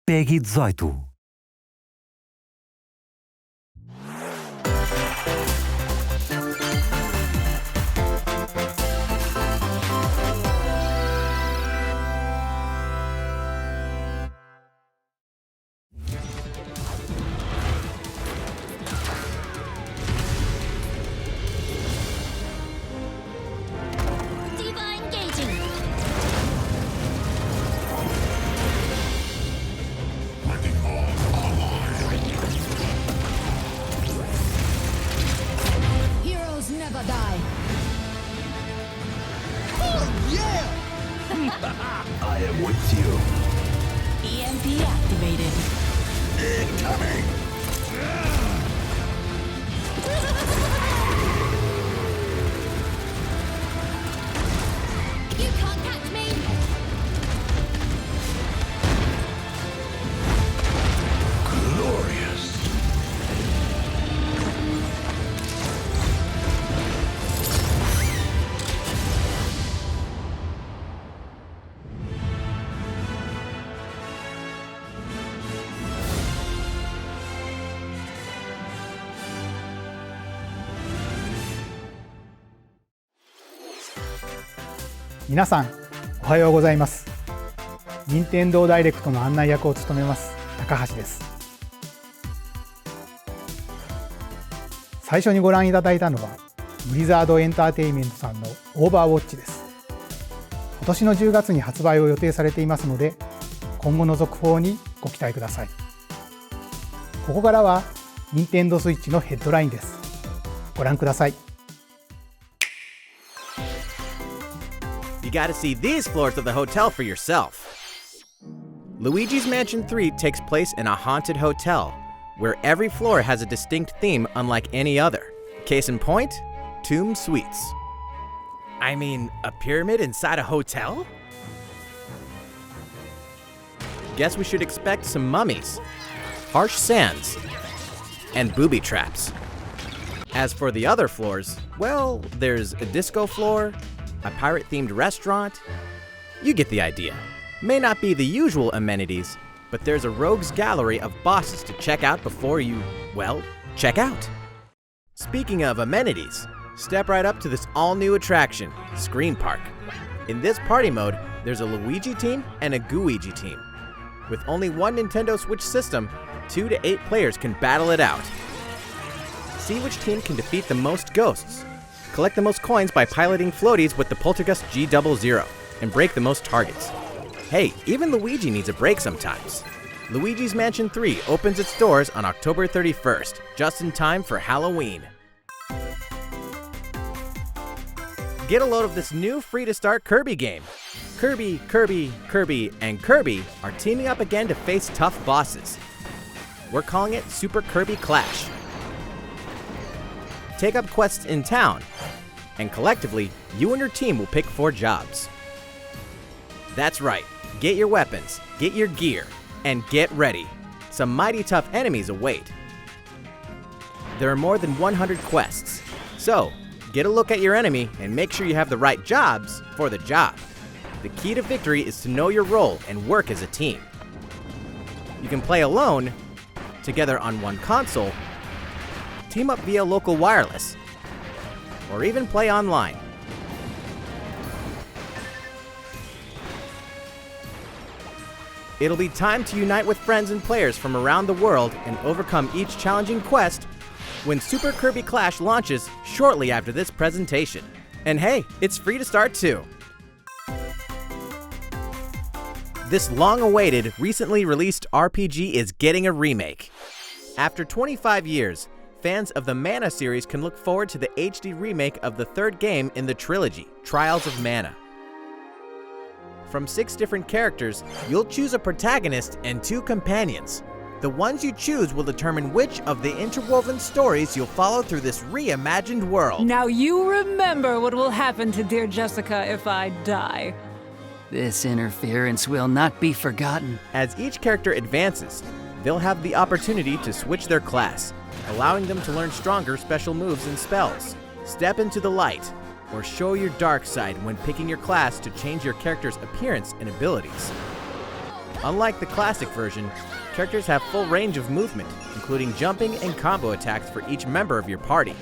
PEGI 18. I am with you. EMP activated. Incoming! You can't catch me! Glorious!皆さんおはようございます。任天堂ダイレクトの案内役を務めます高橋です。最初にご覧いただいたのはブリザードエンターテインメントさんのオーバーウォッチです。今年の10月に発売を予定されていますので、今後の続報にご期待ください。ここからは任天堂スイッチのヘッドラインです。ご覧ください。You gotta see these floors of the hotel for yourself. Luigi's Mansion 3 takes place in a haunted hotel, where every floor has a distinct theme unlike any other. Case in point, Tomb Suites. I mean, a pyramid inside a hotel? Guess we should expect some mummies, harsh sands, and booby traps. As for the other floors, well, there's a disco floor, a pirate-themed restaurant. You get the idea. May not be the usual amenities, but there's a rogues gallery of bosses to check out before you, well, check out. Speaking of amenities, step right up to this all-new attraction, Screen Park. In this party mode, there's a Luigi team and a Gooigi team. With only one Nintendo Switch system, 2 to 8 players can battle it out. See which team can defeat the most ghosts. Collect the most coins by piloting floaties with the Poltergust G00, and break the most targets. Hey, even Luigi needs a break sometimes. Luigi's Mansion 3 opens its doors on October 31st, just in time for Halloween. Get a load of this new free-to-start Kirby game. Kirby, and Kirby are teaming up again to face tough bosses. We're calling it Super Kirby Clash. Take up quests in town, and collectively, you and your team will pick 4 jobs. That's right, get your weapons, get your gear, and get ready. Some mighty tough enemies await. There are more than 100 quests, so get a look at your enemy and make sure you have the right jobs for the job. The key to victory is to know your role and work as a team. You can play alone, together on one console, team up via local wireless, or even play online. It'll be time to unite with friends and players from around the world and overcome each challenging quest when Super Kirby Clash launches shortly after this presentation. And hey, it's free to start too. This long-awaited, recently released RPG is getting a remake. After 25 years, fans of the Mana series can look forward to the HD remake of the 3rd game in the trilogy, Trials of Mana. From 6 different characters, you'll choose a protagonist and 2 companions. The ones you choose will determine which of the interwoven stories you'll follow through this reimagined world. Now you remember what will happen to dear Jessica if I die. This interference will not be forgotten. As each character advances, they'll have the opportunity to switch their class, allowing them to learn stronger special moves and spells. Step into the light, or show your dark side when picking your class to change your character's appearance and abilities. Unlike the classic version, characters have full range of movement, including jumping and combo attacks for each member of your party.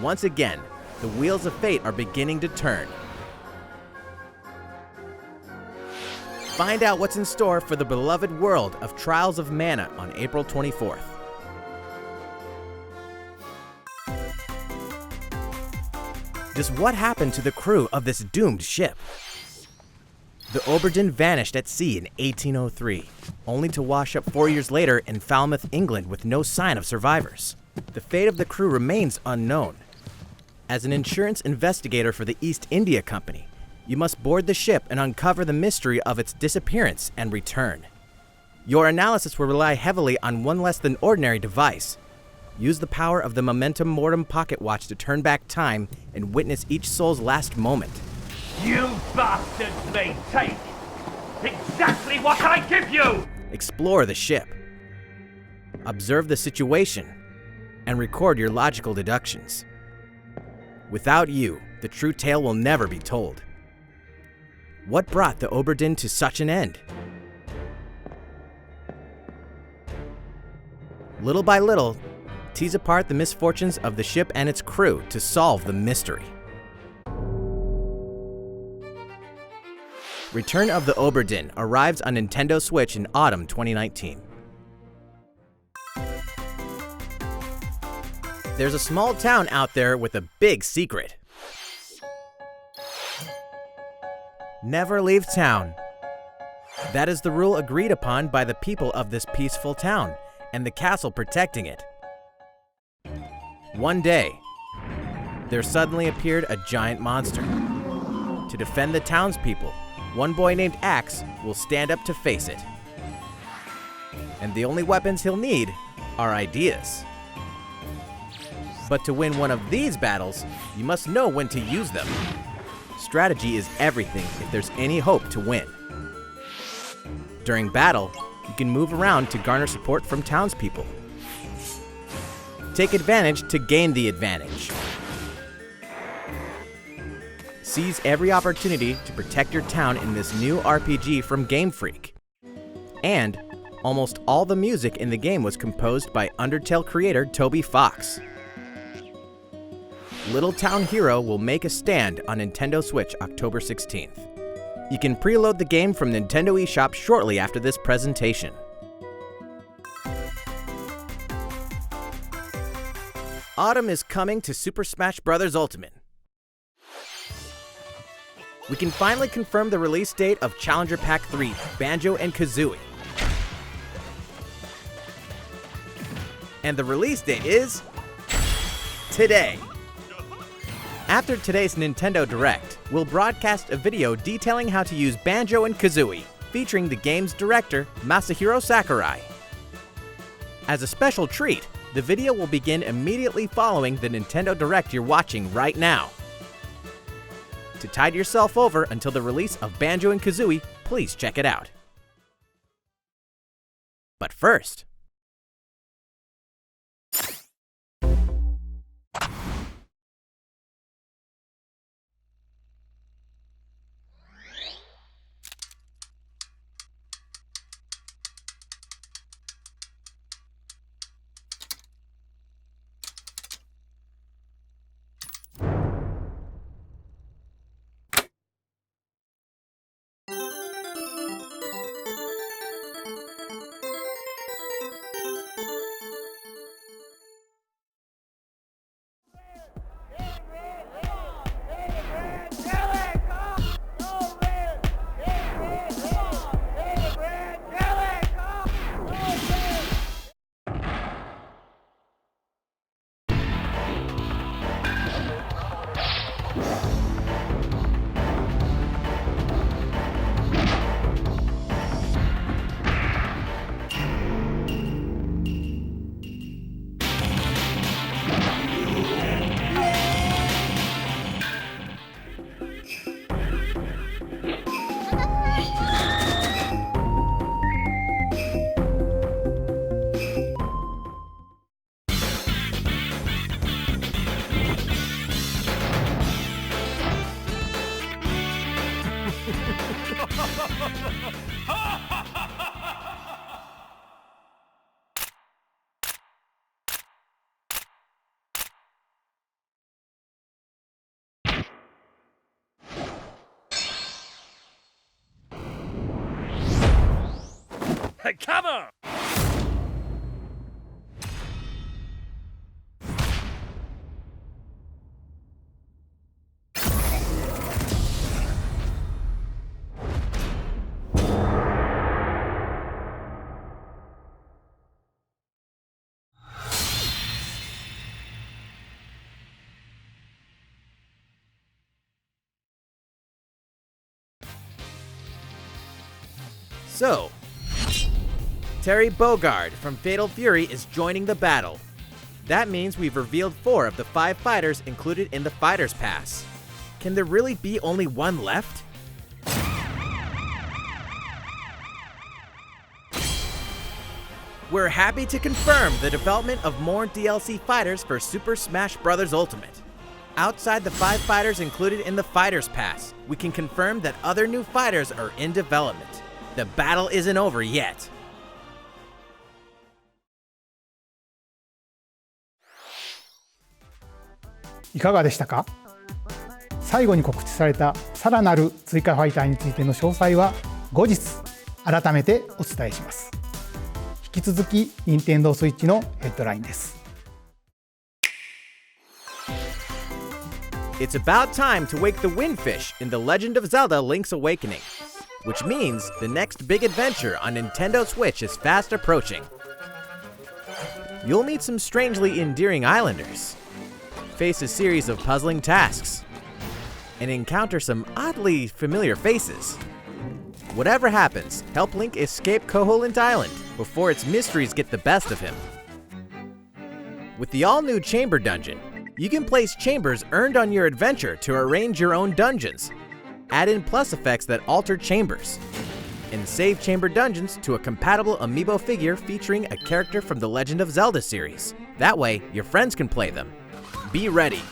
Once again, the wheels of fate are beginning to turn. Find out what's in store for the beloved world of Trials of Mana on April 24th. Just what happened to the crew of this doomed ship? The Oberdin vanished at sea in 1803, only to wash up 4 years later in Falmouth, England with no sign of survivors. The fate of the crew remains unknown. As an insurance investigator for the East India Company, you must board the ship and uncover the mystery of its disappearance and return. Your analysis will rely heavily on one less than ordinary device. Use the power of the Momentum Mortem pocket watch to turn back time and witness each soul's last moment. You bastards may take exactly what I give you! Explore the ship. Observe the situation and record your logical deductions. Without you, the true tale will never be told. What brought the Oberdin to such an end? Little by little, tease apart the misfortunes of the ship and its crew to solve the mystery. Return of the Oberdin arrives on Nintendo Switch in autumn 2019. There's a small town out there with a big secret. Never leave town. That is the rule agreed upon by the people of this peaceful town and the castle protecting it. One day, there suddenly appeared a giant monster. To defend the townspeople, one boy named Axe will stand up to face it. And the only weapons he'll need are ideas. But to win one of these battles, you must know when to use them. Strategy is everything if there's any hope to win. During battle, you can move around to garner support from townspeople. Take advantage to gain the advantage. Seize every opportunity to protect your town in this new RPG from Game Freak. And almost all the music in the game was composed by Undertale creator Toby Fox. Little Town Hero will make a stand on Nintendo Switch October 16th. You can preload the game from Nintendo eShop shortly after this presentation. Autumn is coming to Super Smash Bros. Ultimate. We can finally confirm the release date of Challenger Pack 3, Banjo and Kazooie. And the release date is today. After today's Nintendo Direct, we'll broadcast a video detailing how to use Banjo and Kazooie, featuring the game's director, Masahiro Sakurai. As a special treat, the video will begin immediately following the Nintendo Direct you're watching right now. To tide yourself over until the release of Banjo and Kazooie, please check it out. But first, Come on! So, Terry Bogard from Fatal Fury is joining the battle. That means we've revealed 4 of the 5 fighters included in the Fighter's Pass. Can there really be only one left? We're happy to confirm the development of more DLC fighters for Super Smash Bros. Ultimate. Outside the 5 fighters included in the Fighter's Pass, we can confirm that other new fighters are in development. The battle isn't over yet.「いかがでしたか？最後に告知されたさらなる追加ファイターについての詳細は後日改めてお伝えします。引き続き任天堂スイッチのヘッドラインです。It's about time to wake the Windfish in The Legend of Zelda: Link's Awakening, which means the next big adventure on Nintendo Switch is fast approaching. You'll meet some strangely endearing islanders, face a series of puzzling tasks, and encounter some oddly familiar faces. Whatever happens, help Link escape Koholint Island before its mysteries get the best of him. With the all-new Chamber Dungeon, you can place chambers earned on your adventure to arrange your own dungeons, add in plus effects that alter chambers, and save chamber dungeons to a compatible amiibo figure featuring a character from the Legend of Zelda series. That way, your friends can play them. Be ready!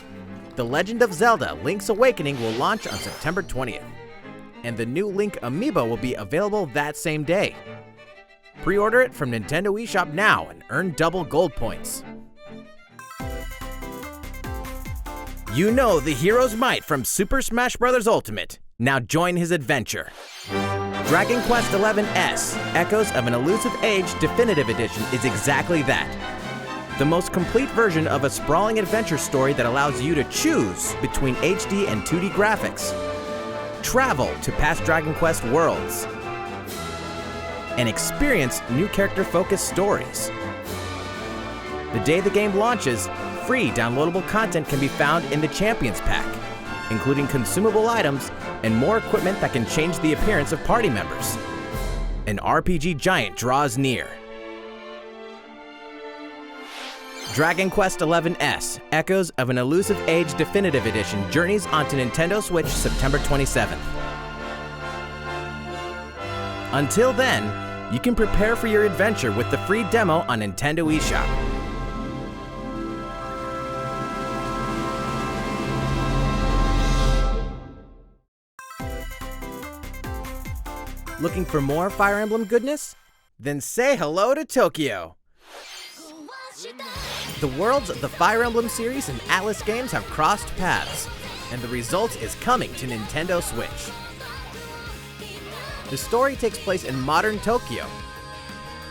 The Legend of Zelda: Link's Awakening will launch on September 20th, and the new Link amiibo will be available that same day. Pre-order it from Nintendo eShop now and earn double gold points. You know the hero's might from Super Smash Bros. Ultimate. Now join his adventure. Dragon Quest XI S, Echoes of an Elusive Age Definitive Edition is exactly that. The most complete version of a sprawling adventure story that allows you to choose between HD and 2D graphics. Travel to past Dragon Quest worlds. And experience new character-focused stories. The day the game launches, free downloadable content can be found in the Champions Pack, including consumable items and more equipment that can change the appearance of party members. An RPG giant draws near. Dragon Quest XI S, Echoes of an Elusive Age Definitive Edition journeys onto Nintendo Switch September 27th. Until then, you can prepare for your adventure with the free demo on Nintendo eShop. Looking for more Fire Emblem goodness? Then say hello to Tokyo! The worlds of the Fire Emblem series and Atlas games have crossed paths, and the result is coming to Nintendo Switch. The story takes place in modern Tokyo,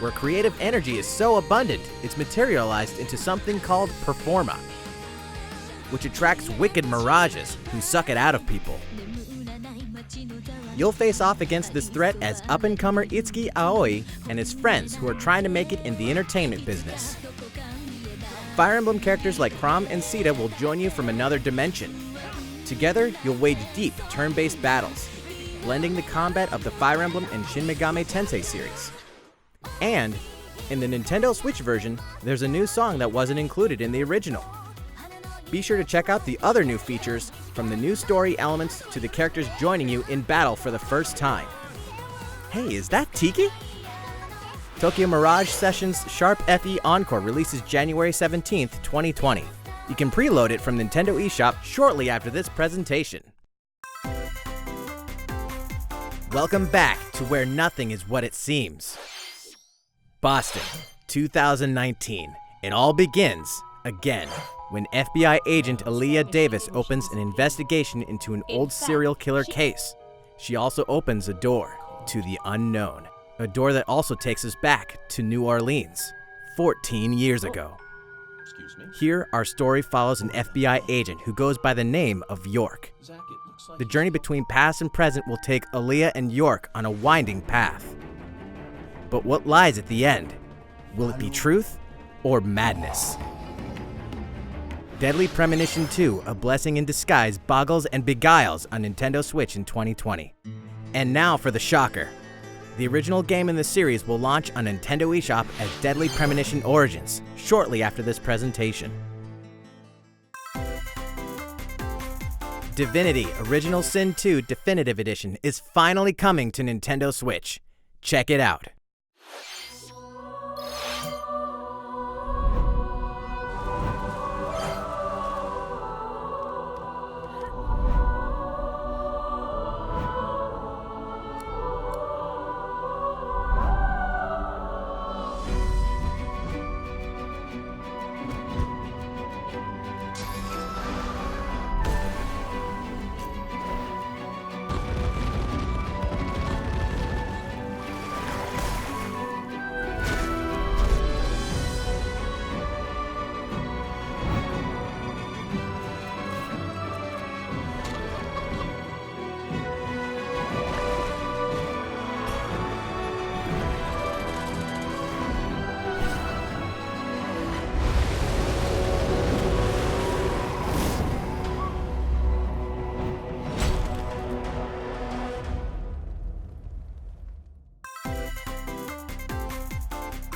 where creative energy is so abundant it's materialized into something called Performa, which attracts wicked mirages who suck it out of people. You'll face off against this threat as up-and-comer Itsuki Aoi and his friends who are trying to make it in the entertainment business. Fire Emblem characters like Chrom and Sita will join you from another dimension. Together, you'll wage deep, turn-based battles, blending the combat of the Fire Emblem and Shin Megami Tensei series. And, in the Nintendo Switch version, there's a new song that wasn't included in the original. Be sure to check out the other new features, from the new story elements to the characters joining you in battle for the first time. Hey, is that Tiki? Tokyo Mirage Sessions Sharp FE Encore releases January 17th, 2020. You can preload it from Nintendo eShop shortly after this presentation. Welcome back to where nothing is what it seems. Boston, 2019. It all begins, again, when FBI agent Aaliyah Davis opens an investigation into an old serial killer case. She also opens a door to the unknown. A door that also takes us back to New Orleans, 14 years ago. Here, our story follows an FBI agent who goes by the name of York. The journey between past and present will take Aaliyah and York on a winding path. But what lies at the end? Will it be truth or madness? Deadly Premonition 2, A Blessing in Disguise, boggles and beguiles on Nintendo Switch in 2020. And now for the shocker. The original game in the series will launch on Nintendo eShop as Deadly Premonition Origins, shortly after this presentation. Divinity Original Sin 2 Definitive Edition is finally coming to Nintendo Switch. Check it out.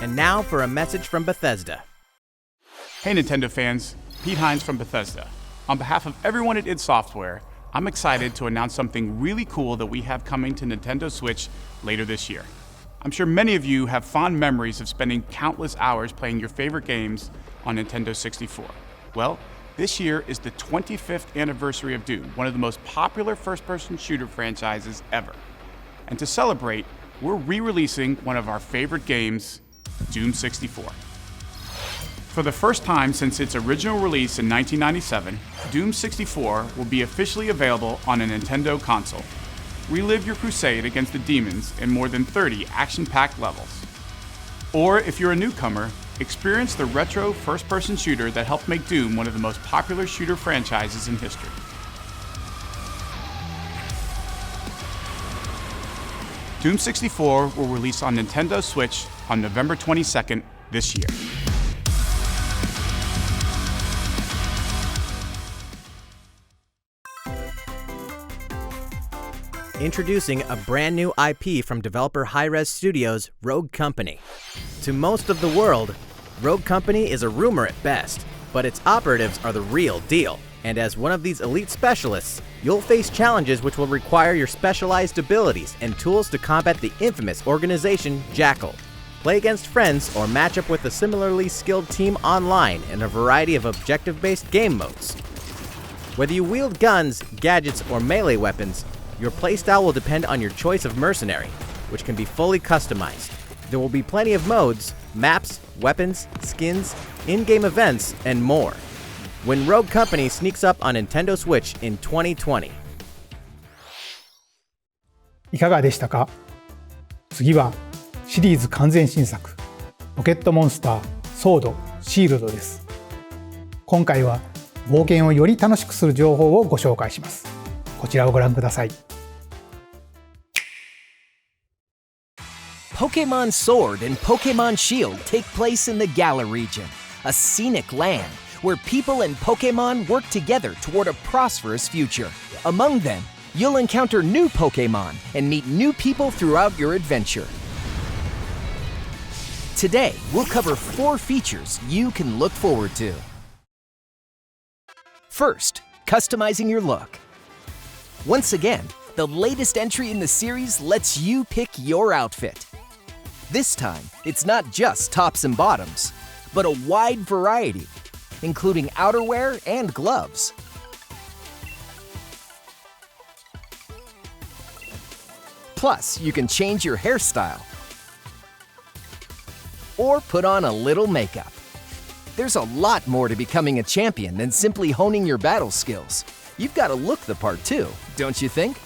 And now for a message from Bethesda. Hey Nintendo fans, Pete Hines from Bethesda. On behalf of everyone at id Software, I'm excited to announce something really cool that we have coming to Nintendo Switch later this year. I'm sure many of you have fond memories of spending countless hours playing your favorite games on Nintendo 64. Well, this year is the 25th anniversary of Doom, one of the most popular first-person shooter franchises ever. And to celebrate, we're re-releasing one of our favorite games, Doom 64. For the first time since its original release in 1997, Doom 64 will be officially available on a Nintendo console. Relive your crusade against the demons in more than 30 action-packed levels. Or if you're a newcomer, experience the retro first-person shooter that helped make Doom one of the most popular shooter franchises in history. Doom 64 will release on Nintendo Switch on November 22nd this year. Introducing a brand new IP from developer Hi-Rez Studios, Rogue Company. To most of the world, Rogue Company is a rumor at best, but its operatives are the real deal. And as one of these elite specialists, you'll face challenges which will require your specialized abilities and tools to combat the infamous organization Jackal. Play against friends or match up with a similarly skilled team online in a variety of objective-based game modes. Whether you wield guns, gadgets, or melee weapons, your playstyle will depend on your choice of mercenary, which can be fully customized. There will be plenty of modes, maps, weapons, skins, in-game events, and more. When Rogue Company sneaks up on Nintendo Switch in 2020. いかがでしたか？次はシリーズ完全新作ポケットモンスターソードシールドです。今回は冒険をより楽しくする情報をご紹介します。こちらをご覧ください。Pokémon Sword and Pokémon Shield take place in the Galar region, a scenic land where people and Pokémon work together toward a prosperous future. Among them, you'll encounter new Pokémon and meet new people throughout your adventure. Today, we'll cover 4 features you can look forward to. First, customizing your look. Once again, the latest entry in the series lets you pick your outfit. This time, it's not just tops and bottoms, but a wide variety, including outerwear and gloves. Plus, you can change your hairstyle or put on a little makeup. There's a lot more to becoming a champion than simply honing your battle skills. You've got to look the part too, don't you think?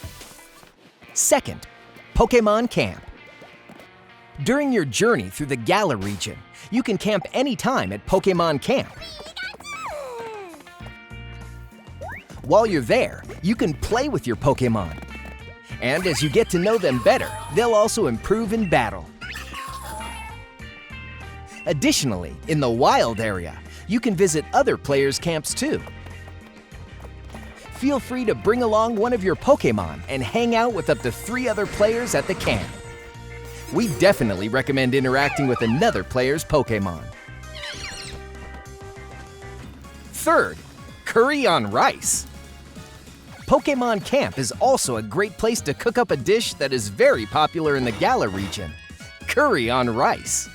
Second, Pokémon Camp. During your journey through the Galar region, you can camp anytime at Pokémon Camp. While you're there, you can play with your Pokémon. And as you get to know them better, they'll also improve in battle. Additionally, in the wild area, you can visit other players' camps too. Feel free to bring along one of your Pokémon and hang out with up to 3 other players at the camp. We definitely recommend interacting with another player's Pokémon. Third, curry on rice. Pokémon Camp is also a great place to cook up a dish that is very popular in the Galar region, curry on rice.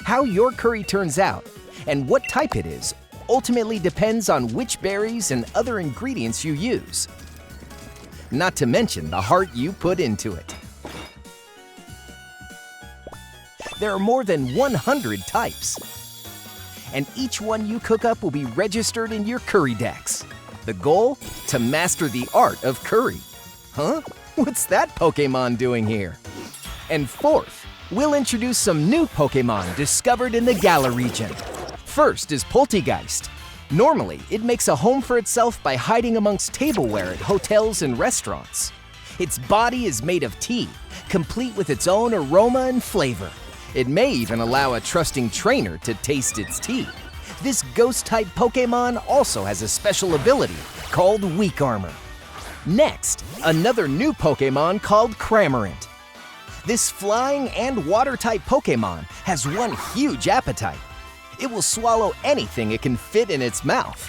How your curry turns out and what type it is ultimately depends on which berries and other ingredients you use. Not to mention the heart you put into it. There are more than 100 types. And each one you cook up will be registered in your curry decks. The goal? To master the art of curry. Huh? What's that Pokémon doing here? And fourth, we'll introduce some new Pokémon discovered in the Galar region. First is Poltegeist. Normally, it makes a home for itself by hiding amongst tableware at hotels and restaurants. Its body is made of tea, complete with its own aroma and flavor. It may even allow a trusting trainer to taste its tea. This ghost-type Pokémon also has a special ability called Weak Armor. Next, another new Pokémon called Cramorant. This flying and water-type Pokémon has one huge appetite. It will swallow anything it can fit in its mouth.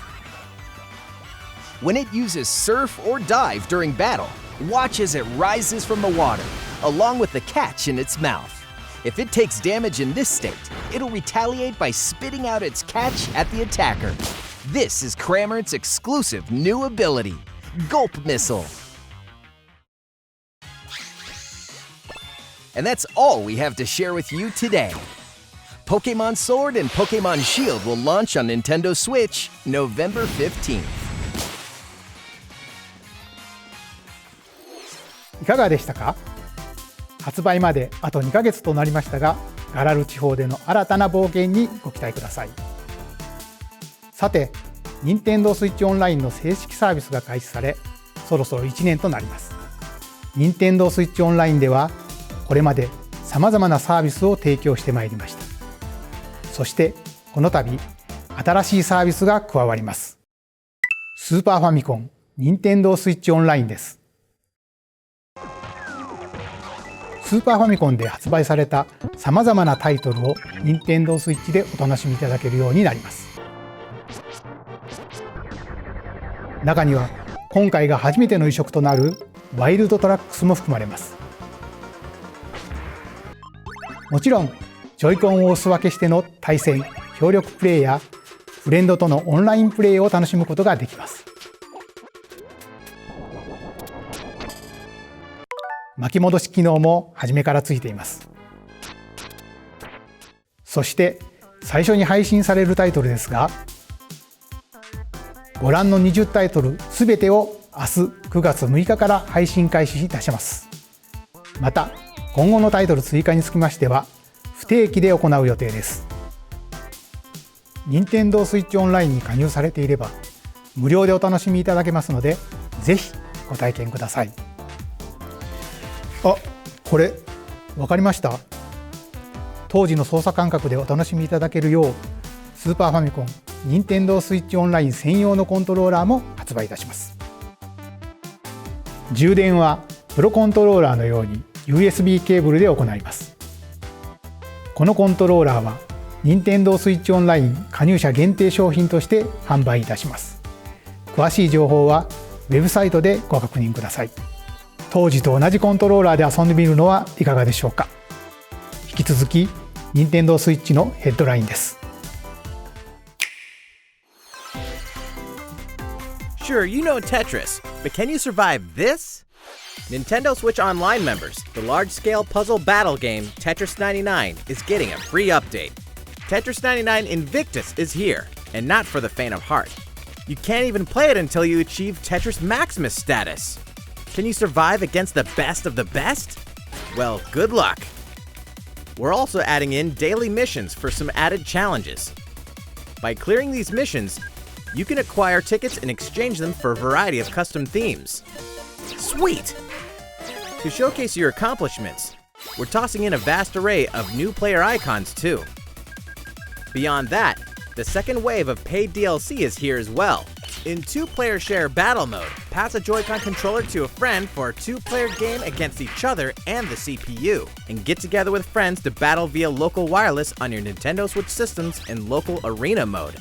When it uses Surf or Dive during battle, watch as it rises from the water, along with the catch in its mouth. If it takes damage in this state, it'll retaliate by spitting out its catch at the attacker. This is Cramorant's exclusive new ability, Gulp Missile. And that's all we have to share with you today. Pokémon Sword and Pokémon Shield will launch on Nintendo Switch November 15th. いかがでしたか？発売まであと2ヶ月となりましたが、ガラル地方での新たな冒険にご期待ください。さて、Nintendo Switch Online の正式サービスが開始され、そろそろ1年となります。Nintendo Switch Online では、これまで様々なサービスを提供してまいりました。そして、この度、新しいサービスが加わります。スーパーファミコン Nintendo Switch Online です。スーパーファミコンで発売された様々なタイトルを Nintendo Switch でお楽しみいただけるようになります。中には今回が初めての移植となるワイルドトラックスも含まれます。もちろんジョイコンをお裾分けしての対戦・協力プレイやフレンドとのオンラインプレイを楽しむことができます。巻き戻し機能も初めからついています。そして最初に配信されるタイトルですが、ご覧の20タイトルすべてを明日9月6日から配信開始いたします。また今後のタイトル追加につきましては不定期で行う予定です。Nintendo Switch Online に加入されていれば無料でお楽しみいただけますので、ぜひご体験ください。あ、これ分かりました？当時の操作感覚でお楽しみいただけるようスーパーファミコン Nintendo Switch Online 専用のコントローラーも発売いたします。充電はプロコントローラーのように USB ケーブルで行います。このコントローラーは Nintendo Switch Online 加入者限定商品として販売いたします。詳しい情報はウェブサイトでご確認ください。当時と同じコントローラーで遊んでみるのはいかがでしょうか。引き続き Nintendo Switch のヘッドラインです。Sure, you know Tetris, but can you survive this? Nintendo Switch Online members, the large-scale puzzle battle game Tetris 99 is getting a free update. Tetris 99 Invictus is here, and not for the faint of heart. You can't even play it until you achieve Tetris Maximus status. Can you survive against the best of the best? Well, good luck. We're also adding in daily missions for some added challenges. By clearing these missions, you can acquire tickets and exchange them for a variety of custom themes. Sweet! To showcase your accomplishments, we're tossing in a vast array of new player icons too. Beyond that, the second wave of paid DLC is here as well. In 2-player share battle mode, pass a Joy-Con controller to a friend for a 2-player game against each other and the CPU, and get together with friends to battle via local wireless on your Nintendo Switch systems in local arena mode.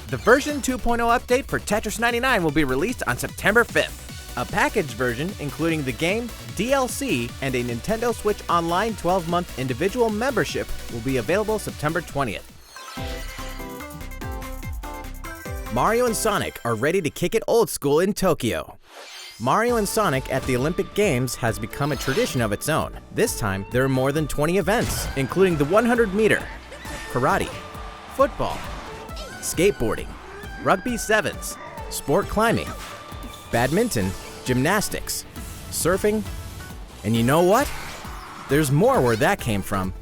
The version 2.0 update for Tetris 99 will be released on September 5th. A packaged version, including the game, DLC, and a Nintendo Switch Online 12-month individual membership, will be available September 20th. Mario and Sonic are ready to kick it old school in Tokyo. Mario and Sonic at the Olympic Games has become a tradition of its own. This time, there are more than 20 events, including the 100-meter, karate, football, skateboarding, rugby sevens, sport climbing, badminton, gymnastics, surfing, and you know what? There's more where that came from.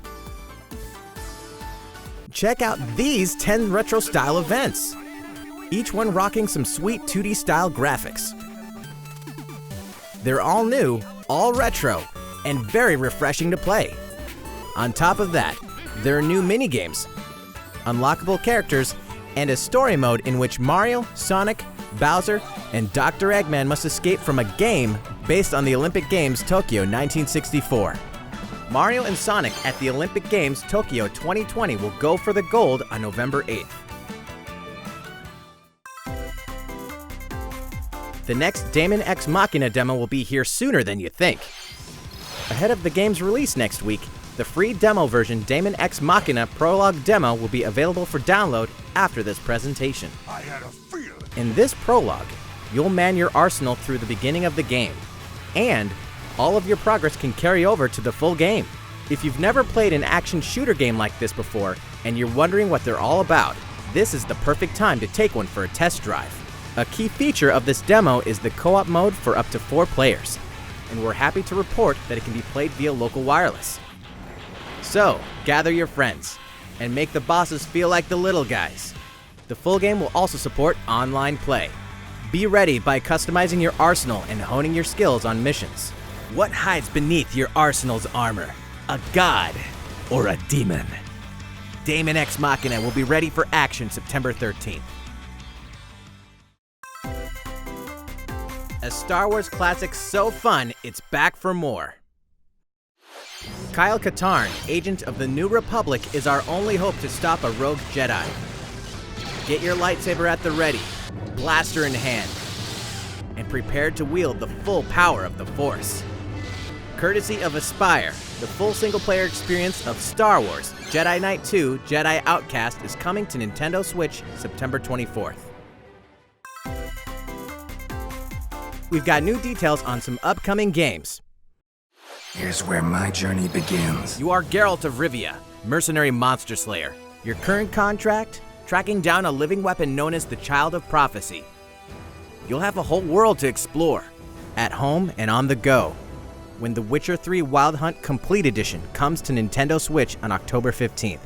Check out these 10 retro-style events, each one rocking some sweet 2D style graphics. They're all new, all retro, and very refreshing to play. On top of that, there are new minigames, unlockable characters, and a story mode in which Mario, Sonic, Bowser, and Dr. Eggman must escape from a game based on the Olympic Games Tokyo 1964. Mario and Sonic at the Olympic Games Tokyo 2020 will go for the gold on November 8th. The next Daemon X Machina demo will be here sooner than you think. Ahead of the game's release next week, the free demo version Daemon X Machina Prologue demo will be available for download after this presentation. I had a feeling. In this prologue, you'll man your arsenal through the beginning of the game, and all of your progress can carry over to the full game. If you've never played an action shooter game like this before, and you're wondering what they're all about, this is the perfect time to take one for a test drive. A key feature of this demo is the co-op mode for up to 4 players, and we're happy to report that it can be played via local wireless. So, gather your friends, and make the bosses feel like the little guys. The full game will also support online play. Be ready by customizing your arsenal and honing your skills on missions. What hides beneath your arsenal's armor? A god or a demon? Daemon X Machina will be ready for action September 13th. A Star Wars classic so fun, it's back for more. Kyle Katarn, agent of the New Republic, is our only hope to stop a rogue Jedi. Get your lightsaber at the ready, blaster in hand, and prepared to wield the full power of the Force. Courtesy of Aspire, the full single-player experience of Star Wars Jedi Knight 2 Jedi Outcast is coming to Nintendo Switch September 24th. We've got new details on some upcoming games. Here's where my journey begins. You are Geralt of Rivia, mercenary monster slayer. Your current contract? Tracking down a living weapon known as the Child of Prophecy. You'll have a whole world to explore, at home and on the go, when The Witcher 3 Wild Hunt Complete Edition comes to Nintendo Switch on October 15th.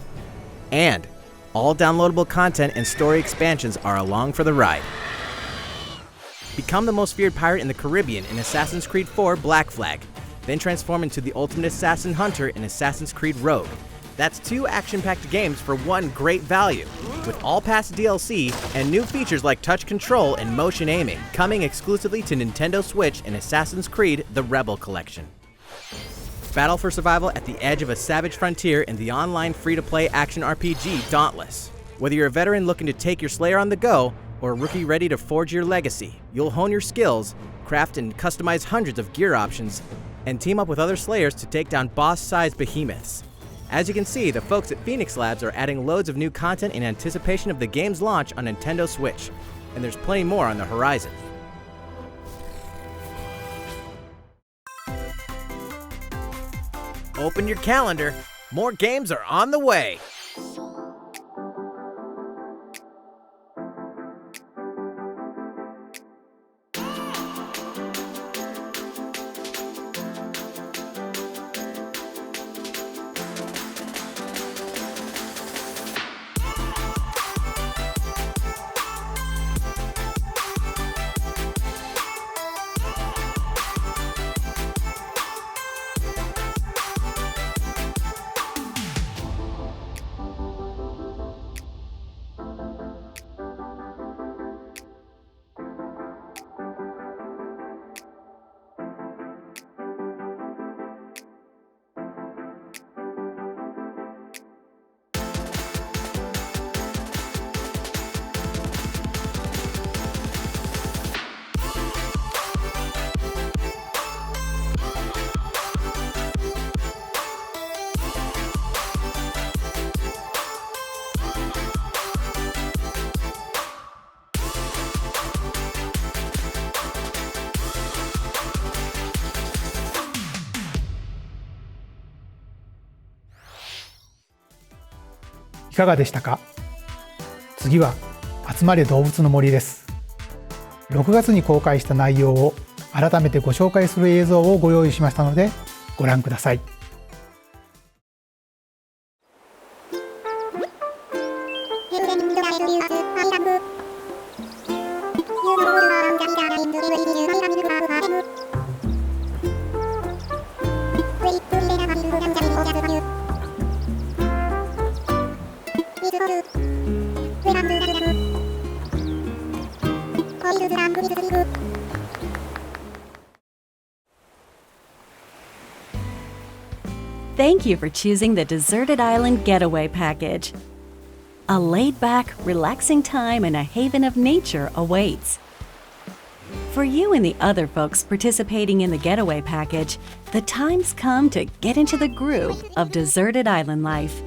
And all downloadable content and story expansions are along for the ride. Become the most feared pirate in the Caribbean in Assassin's Creed 4 Black Flag, then transform into the ultimate assassin hunter in Assassin's Creed Rogue. That's 2 action-packed games for one great value, with all past DLC and new features like touch control and motion aiming, coming exclusively to Nintendo Switch in Assassin's Creed The Rebel Collection. Battle for survival at the edge of a savage frontier in the online free-to-play action RPG Dauntless. Whether you're a veteran looking to take your Slayer on the go, or a rookie ready to forge your legacy, you'll hone your skills, craft and customize hundreds of gear options, and team up with other Slayers to take down boss-sized behemoths. As you can see, the folks at Phoenix Labs are adding loads of new content in anticipation of the game's launch on Nintendo Switch, and there's plenty more on the horizon. Open your calendar, more games are on the way! かがでしたか？次は集まれ動物の森です。6月に公開した内容を改めてご紹介する映像をご用意しましたのでご覧ください。Thank you for choosing the Deserted Island Getaway Package. A laid-back, relaxing time in a haven of nature awaits. For you and the other folks participating in the Getaway Package, the time's come to get into the groove of deserted island life.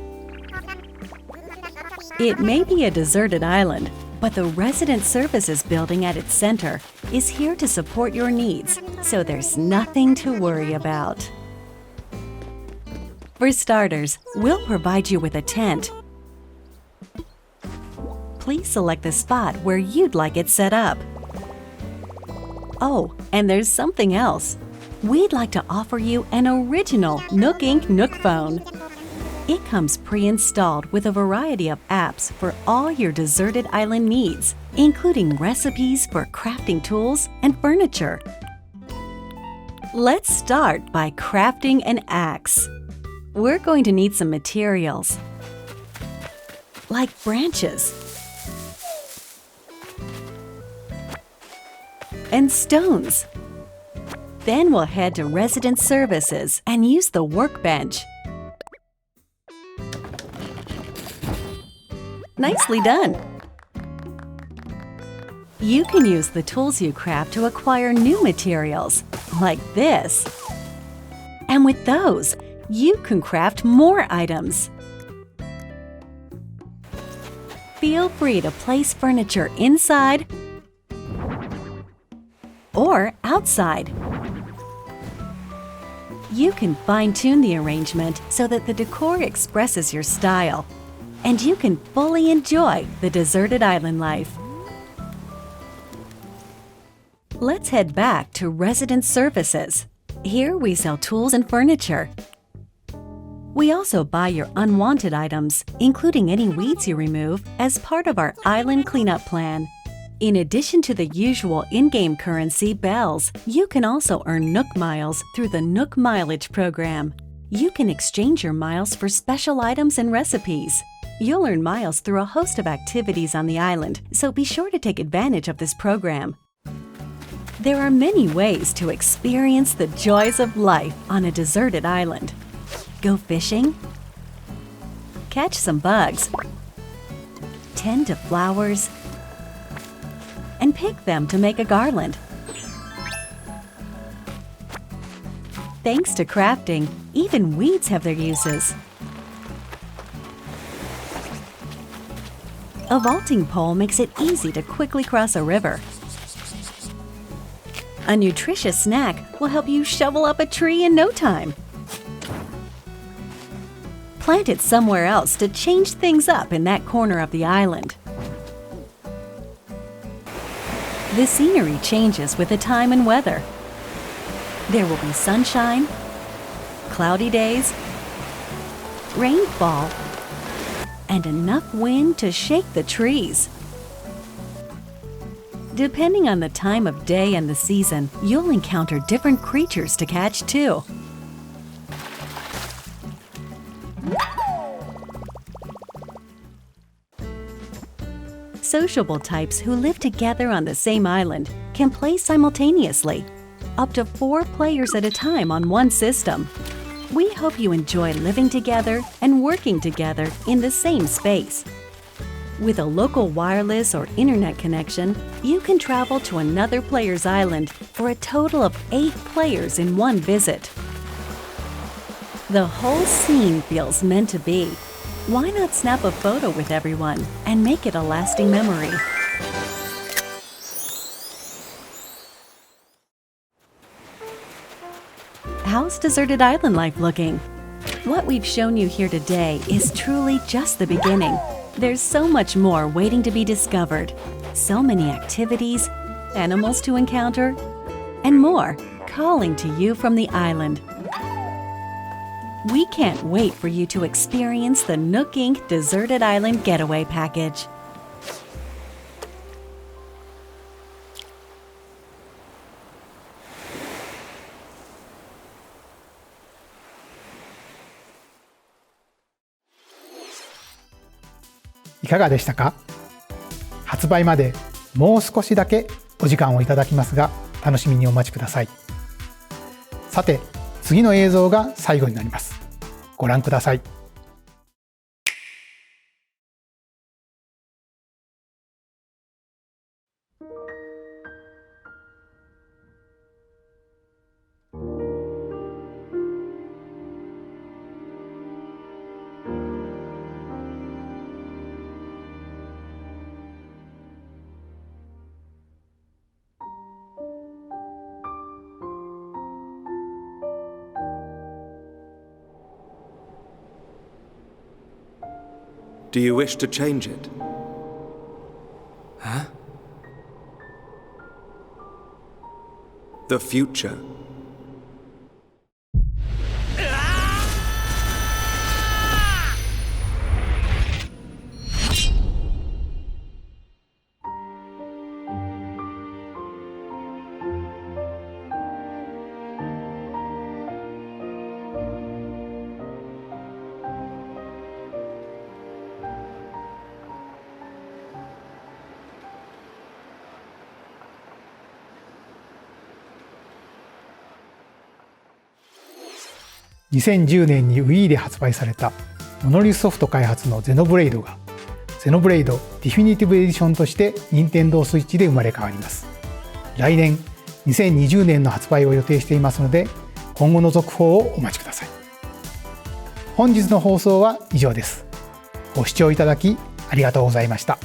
It may be a deserted island, but the Resident Services building at its center is here to support your needs, so there's nothing to worry about. For starters, we'll provide you with a tent. Please select the spot where you'd like it set up. Oh, and there's something else. We'd like to offer you an original Nook Inc. Nook phone. It comes pre-installed with a variety of apps for all your deserted island needs, including recipes for crafting tools and furniture. Let's start by crafting an axe. We're going to need some materials, like branches and stones. Then we'll head to Resident Services and use the workbench. Nicely done! You can use the tools you craft to acquire new materials, like this. And with those, you can craft more items. Feel free to place furniture inside or outside. You can fine-tune the arrangement so that the decor expresses your style, and you can fully enjoy the deserted island life. Let's head back to Resident Services. Here we sell tools and furniture. We also buy your unwanted items, including any weeds you remove, as part of our island cleanup plan. In addition to the usual in-game currency, bells, you can also earn Nook Miles through the Nook Mileage program. You can exchange your miles for special items and recipes. You'll earn miles through a host of activities on the island, so be sure to take advantage of this program. There are many ways to experience the joys of life on a deserted island. Go fishing, catch some bugs, tend to flowers, and pick them to make a garland. Thanks to crafting, even weeds have their uses. A vaulting pole makes it easy to quickly cross a river. A nutritious snack will help you shovel up a tree in no time. Plant it somewhere else to change things up in that corner of the island. The scenery changes with the time and weather. There will be sunshine, cloudy days, rainfall, and enough wind to shake the trees. Depending on the time of day and the season, you'll encounter different creatures to catch too. Sociable types who live together on the same island can play simultaneously, up to 4 players at a time on one system. We hope you enjoy living together and working together in the same space. With a local wireless or internet connection, you can travel to another player's island for a total of 8 players in one visit. The whole scene feels meant to be. Why not snap a photo with everyone and make it a lasting memory? How's deserted island life looking? What we've shown you here today is truly just the beginning. There's so much more waiting to be discovered. So many activities, animals to encounter, and more calling to you from the island. We can't wait for you to experience the Nook Inc. Deserted Island Getaway Package. いかがでしたか？発売までもう少しだけお時間をいただきますが、楽しみにお待ちください。さて、次の映像が最後になります。ご覧ください。Do you wish to change it? Huh? The future. ?2010 年に Wii で発売されたモノリスソフト開発のゼノブレイドがゼノブレイドディフィニティブエディションとして任天堂スイッチで生まれ変わります。来年2020年の発売を予定していますので、今後の続報をお待ちください。本日の放送は以上です。ご視聴いただきありがとうございました。